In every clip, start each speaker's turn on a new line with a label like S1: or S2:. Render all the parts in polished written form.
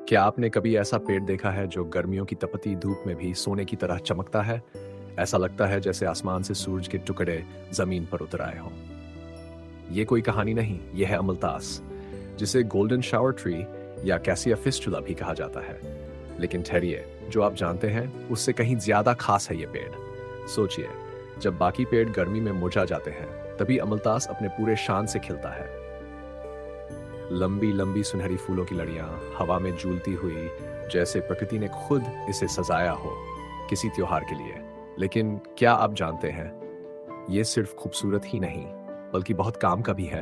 S1: क्या आपने कभी ऐसा पेड़ देखा है जो गर्मियों की तपती धूप में भी सोने की तरह चमकता है? ऐसा लगता है जैसे आसमान से सूरज के टुकड़े जमीन पर उतर आए हों। ये कोई कहानी नहीं, ये है अमलतास, जिसे गोल्डन शावर ट्री या कैसिया फिस्टुला भी कहा जाता है। लेकिन ठहरिए, जो आप जानते हैं उससे कहीं ज्यादा खास है ये पेड़। सोचिए, जब बाकी पेड़ गर्मी में मुरझा जाते हैं, तभी अमलतास अपने पूरे शान से खिलता है। लंबी लंबी सुनहरी फूलों की लड़ियां हवा में झूलती हुई, जैसे प्रकृति ने खुद इसे सजाया हो किसी त्योहार के लिए। लेकिन क्या आप जानते हैं, ये सिर्फ खूबसूरत ही नहीं बल्कि बहुत काम का भी है।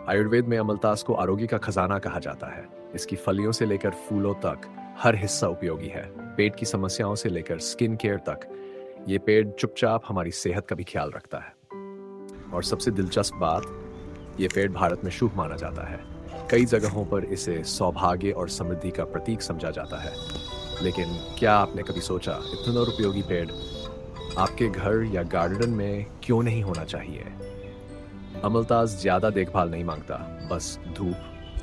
S1: आयुर्वेद में अमलतास को आरोग्य का खजाना कहा जाता है। इसकी फलियों से लेकर फूलों तक हर हिस्सा उपयोगी है। पेट की समस्याओं से लेकर स्किन केयर तक ये पेड़ चुपचाप हमारी सेहत का भी ख्याल रखता है। और सबसे दिलचस्प बात, ये पेड़ भारत में शुभ माना जाता है। कई जगहों पर इसे सौभाग्य और समृद्धि का प्रतीक समझा जाता है। लेकिन क्या आपने कभी सोचा, इतना उपयोगी पेड़ आपके घर या गार्डन में क्यों नहीं होना चाहिए? अमलतास ज्यादा देखभाल नहीं मांगता, बस धूप,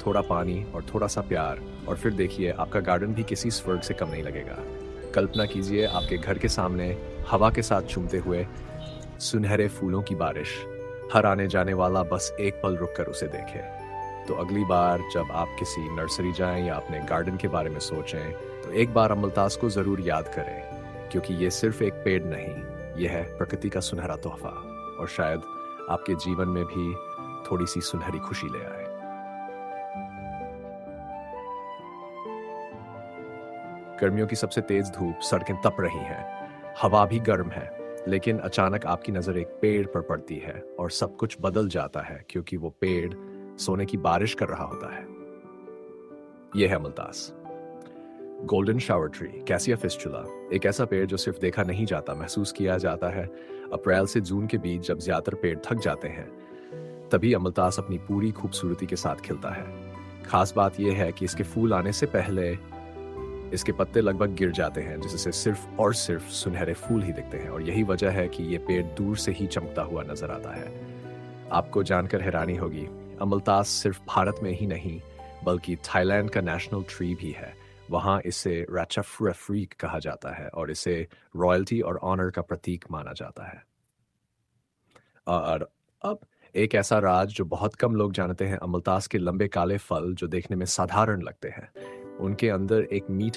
S1: थोड़ा पानी और थोड़ा सा प्यार, और फिर देखिए आपका गार्डन भी किसी स्वर्ग से कम नहीं लगेगा। कल्पना कीजिए, आपके घर के सामने हवा के साथ चूमते हुए सुनहरे फूलों की बारिश। हर आने जाने वाला बस एक पल रुककर उसे देखे। तो अगली बार जब आप किसी नर्सरी जाएं या अपने गार्डन के बारे में सोचें, तो एक बार अमलतास को जरूर याद करें, क्योंकि ये सिर्फ एक पेड़ नहीं, यह है प्रकृति का सुनहरा तोहफा, और शायद आपके जीवन में भी थोड़ी सी सुनहरी खुशी ले आए। गर्मियों की सबसे तेज धूप, सड़कें तप रही हैं, हवा भी गर्म है, लेकिन अचानक आपकी नजर एक पेड़ पर पड़ती है और सब कुछ बदल जाता है, क्योंकि वो पेड़ सोने की बारिश कर रहा होता है। यह है अमलतास, golden shower tree, cassia fistula. एक ऐसा पेड़ जो सिर्फ देखा नहीं जाता, महसूस किया जाता है। अप्रैल से जून के बीच जब ज्यादातर पेड़ थक जाते हैं, तभी अमलतास अपनी पूरी खूबसूरती के साथ खिलता है। खास बात यह है कि इसके फूल आने से पहले इसके पत्ते लगभग गिर जाते हैं, जिससे सिर्फ और सिर्फ सुनहरे फूल ही दिखते हैं, और यही वजह है कि ये पेड़ दूर से ही चमकता हुआ नजर आता है। आपको जानकर हैरानी होगी, अमलतास सिर्फ भारत में ही नहीं बल्कि थाईलैंड का नेशनल ट्री भी है। वहाँ इसे राचाफ्रीक कहा जाता है और इसे रॉयल्टी और ऑनर का प्रतीक माना जाता है। और अब एक ऐसा राज जो बहुत कम लोग जानते हैं, अमलतास के लंबे काले फल जो देखने में साधारण लगते हैं, उनके अंदर एक मीठा